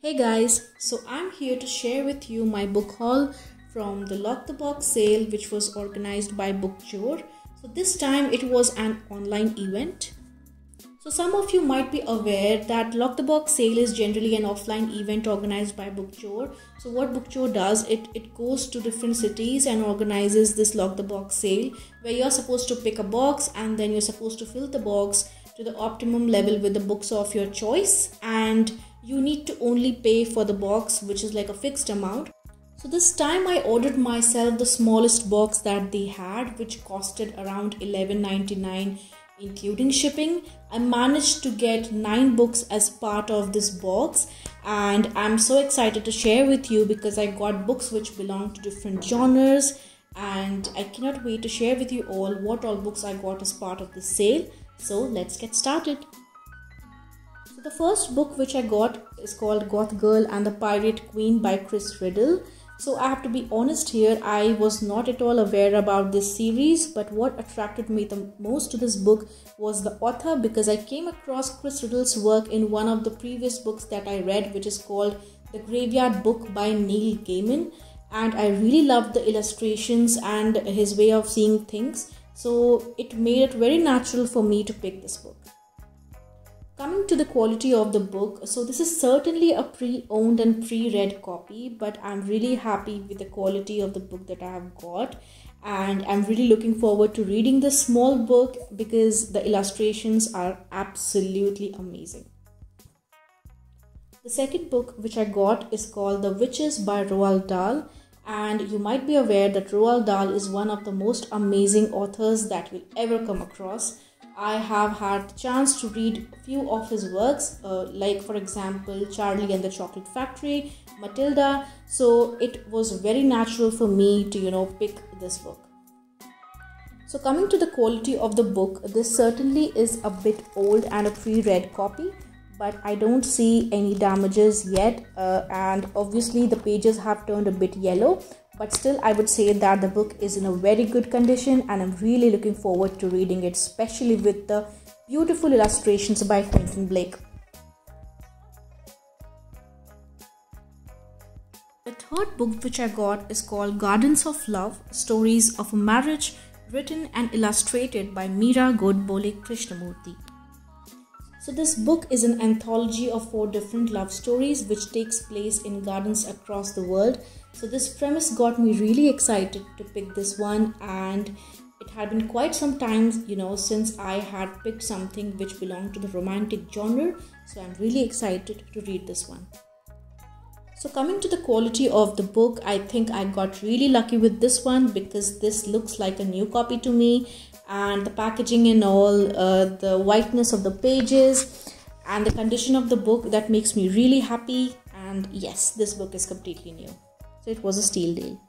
Hey guys, so I'm here to share with you my book haul from the Lock the Box sale which was organized by Bookchore. So this time it was an online event. So some of you might be aware that Lock the Box sale is generally an offline event organized by Bookchore. So what Bookchore does, it goes to different cities and organizes this Lock the Box sale where you're supposed to pick a box and then you're supposed to fill the box to the optimum level with the books of your choice, and you need to only pay for the box, which is like a fixed amount. So this time I ordered myself the smallest box that they had, which costed around $11.99 including shipping. I managed to get 9 books as part of this box, and I'm so excited to share with you because I got books which belong to different genres, and I cannot wait to share with you all what all books I got as part of this sale. So let's get started. So the first book which I got is called Goth Girl and the Pirate Queen by Chris Riddle. So I have to be honest here, I was not at all aware about this series, but what attracted me the most to this book was the author, because I came across Chris Riddle's work in one of the previous books that I read, which is called The Graveyard Book by Neil Gaiman, and I really loved the illustrations and his way of seeing things. So it made it very natural for me to pick this book. Coming to the quality of the book, so this is certainly a pre-owned and pre-read copy, but I'm really happy with the quality of the book that I have got, and I'm really looking forward to reading this small book because the illustrations are absolutely amazing. The second book which I got is called The Witches by Roald Dahl. And you might be aware that Roald Dahl is one of the most amazing authors that you'll ever come across. I have had the chance to read a few of his works, like for example, Charlie and the Chocolate Factory, Matilda. So it was very natural for me to, pick this book. So coming to the quality of the book, this certainly is a bit old and a pre-read copy, but I don't see any damages yet, and obviously the pages have turned a bit yellow, but still I would say that the book is in a very good condition, and I'm really looking forward to reading it, especially with the beautiful illustrations by Quentin Blake. The third book which I got is called Gardens of Love, Stories of a Marriage, written and illustrated by Meera Godbole Krishnamurthy. So this book is an anthology of 4 different love stories which takes place in gardens across the world. So this premise got me really excited to pick this one, and it had been quite some time, since I had picked something which belonged to the romantic genre. So I'm really excited to read this one. So coming to the quality of the book, I think I got really lucky with this one because this looks like a new copy to me. And the packaging and all, the whiteness of the pages and the condition of the book, that makes me really happy. And yes, this book is completely new. So it was a steal deal.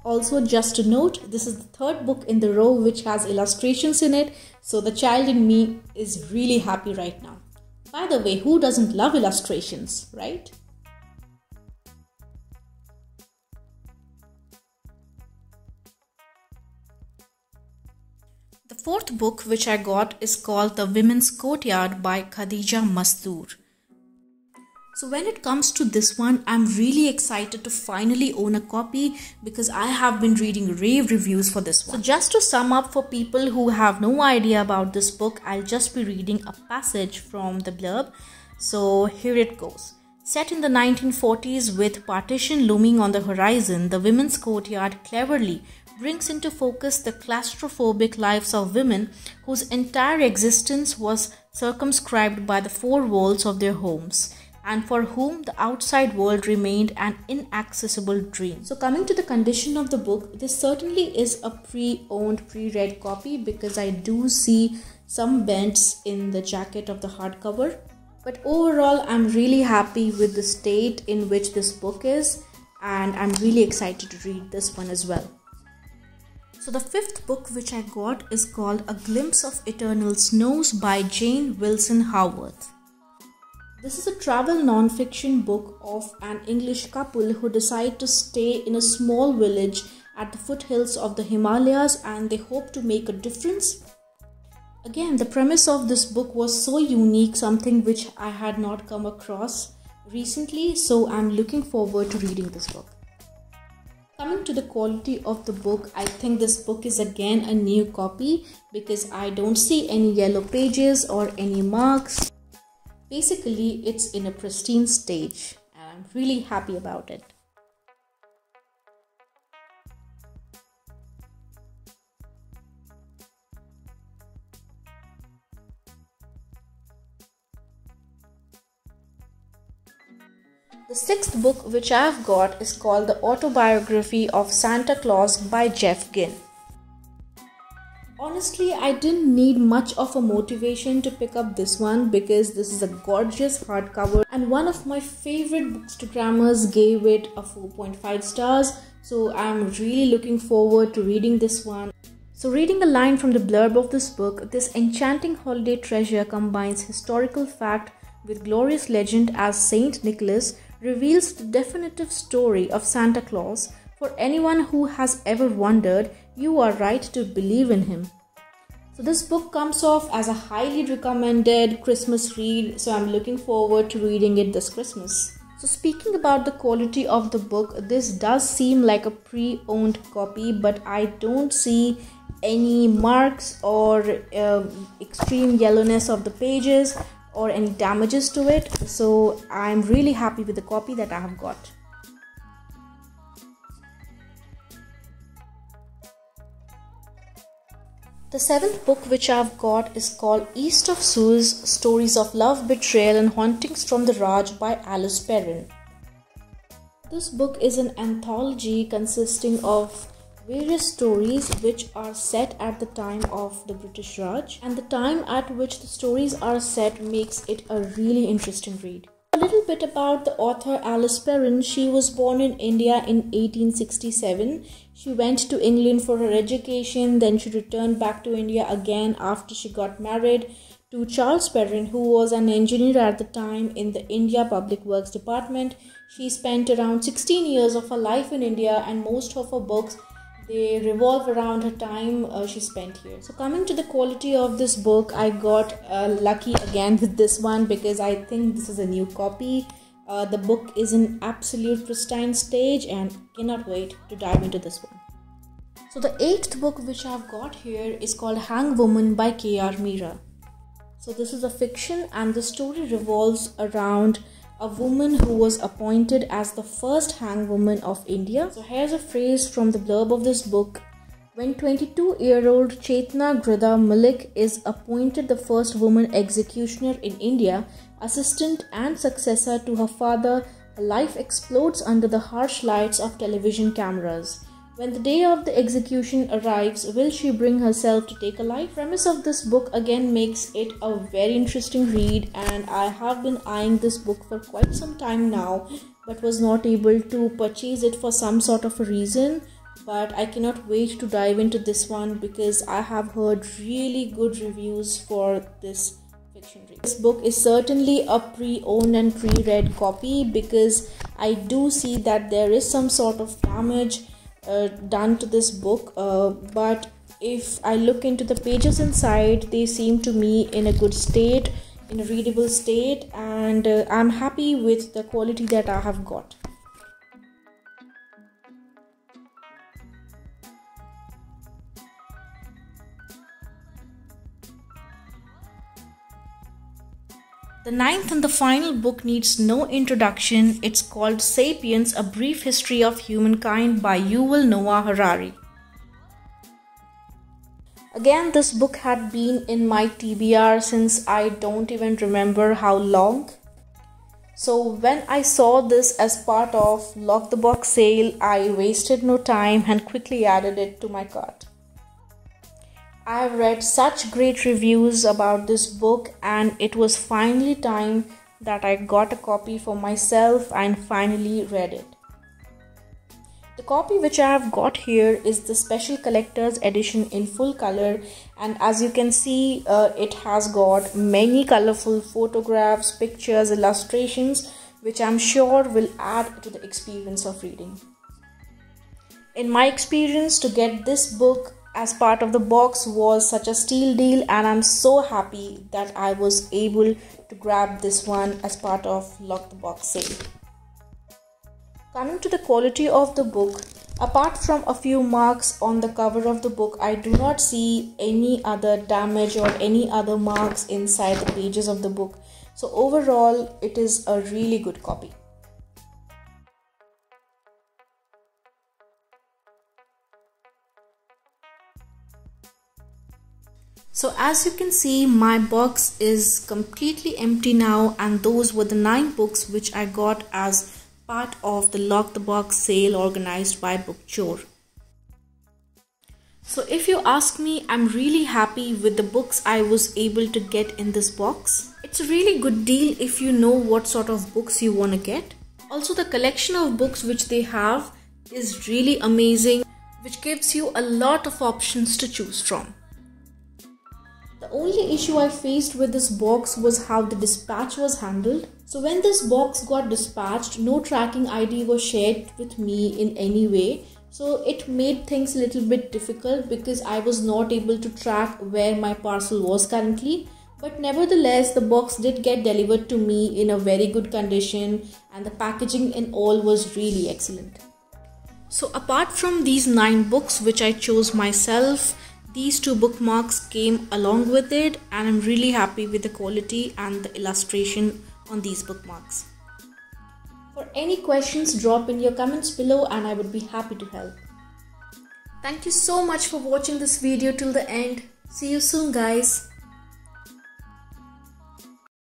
Also, just to note, this is the third book in the row which has illustrations in it. So the child in me is really happy right now. By the way, who doesn't love illustrations, right? The fourth book which I got is called The Women's Courtyard by Khadija Mastoor. So when it comes to this one, I'm really excited to finally own a copy because I have been reading rave reviews for this one. So just to sum up for people who have no idea about this book, I'll just be reading a passage from the blurb. So here it goes. Set in the 1940s with partition looming on the horizon, The Women's Courtyard cleverly brings into focus the claustrophobic lives of women whose entire existence was circumscribed by the 4 walls of their homes, and for whom the outside world remained an inaccessible dream. So coming to the condition of the book, this certainly is a pre-owned, pre-read copy because I do see some bends in the jacket of the hardcover. But overall, I'm really happy with the state in which this book is, and I'm really excited to read this one as well. So the fifth book which I got is called A Glimpse of Eternal Snows by Jane Wilson Howarth. This is a travel non-fiction book of an English couple who decide to stay in a small village at the foothills of the Himalayas, and they hope to make a difference. Again, the premise of this book was so unique, something which I had not come across recently, so I'm looking forward to reading this book. Coming to the quality of the book, I think this book is again a new copy because I don't see any yellow pages or any marks. Basically, it's in a pristine stage and I'm really happy about it. The sixth book which I've got is called The Autobiography of Santa Claus by Jeff Ginn. Honestly, I didn't need much of a motivation to pick up this one because this is a gorgeous hardcover and one of my favorite bookstagrammers gave it a 4.5 stars. So I'm really looking forward to reading this one. So reading a line from the blurb of this book, this enchanting holiday treasure combines historical fact with glorious legend as Saint Nicholas reveals the definitive story of Santa Claus. For anyone who has ever wondered, you are right to believe in him. So this book comes off as a highly recommended Christmas read, so I'm looking forward to reading it this Christmas. So speaking about the quality of the book, this does seem like a pre-owned copy, but I don't see any marks or extreme yellowness of the pages or any damages to it. So I'm really happy with the copy that I have got. The seventh book which I've got is called East of Suez, Stories of Love, Betrayal and Hauntings from the Raj by Alice Perrin. This book is an anthology consisting of various stories which are set at the time of the British Raj, and the time at which the stories are set makes it a really interesting read. A little bit about the author Alice Perrin. She was born in India in 1867. She went to England for her education, then she returned back to India again after she got married to Charles Perrin, who was an engineer at the time in the India Public Works Department. She spent around 16 years of her life in India, and most of her books they revolve around her time she spent here. So coming to the quality of this book, I got lucky again with this one because I think this is a new copy. The book is in absolute pristine stage and cannot wait to dive into this one. So the eighth book which I've got here is called Hangwoman by K.R. Meera. So this is a fiction and the story revolves around a woman who was appointed as the first hangwoman of India. So here's a phrase from the blurb of this book. When 22-year-old Chetna Grida Malik is appointed the first woman executioner in India, assistant and successor to her father, her life explodes under the harsh lights of television cameras. When the day of the execution arrives, will she bring herself to take a life? The premise of this book again makes it a very interesting read, and I have been eyeing this book for quite some time now but was not able to purchase it for some sort of a reason. But I cannot wait to dive into this one because I have heard really good reviews for this fiction read. This book is certainly a pre-owned and pre-read copy because I do see that there is some sort of damage done to this book, but if I look into the pages inside, they seem to me in a good state, in a readable state, and I'm happy with the quality that I have got. The ninth and the final book needs no introduction. It's called Sapiens, A Brief History of Humankind by Yuval Noah Harari. Again, this book had been in my TBR since I don't even remember how long. So when I saw this as part of Lock the Box sale, I wasted no time and quickly added it to my cart. I've read such great reviews about this book, and it was finally time that I got a copy for myself and finally read it. The copy which I have got here is the special collector's edition in full color, and as you can see, it has got many colorful photographs, pictures, illustrations, which I'm sure will add to the experience of reading. In my experience, to get this book as part of the box was such a steal deal, and I'm so happy that I was able to grab this one as part of Lock the Box sale. Coming to the quality of the book, apart from a few marks on the cover of the book, I do not see any other damage or any other marks inside the pages of the book. So overall, it is a really good copy. So as you can see, my box is completely empty now, and those were the 9 books which I got as part of the Lock the Box sale organized by Bookchore. So if you ask me, I'm really happy with the books I was able to get in this box. It's a really good deal if you know what sort of books you want to get. Also, the collection of books which they have is really amazing, which gives you a lot of options to choose from. The only issue I faced with this box was how the dispatch was handled. So when this box got dispatched, no tracking ID was shared with me in any way. So it made things a little bit difficult because I was not able to track where my parcel was currently. But nevertheless, the box did get delivered to me in a very good condition, and the packaging and all was really excellent. So apart from these 9 books which I chose myself, these 2 bookmarks came along with it, and I'm really happy with the quality and the illustration on these bookmarks. For any questions, drop in your comments below and I would be happy to help. Thank you so much for watching this video till the end. See you soon, guys.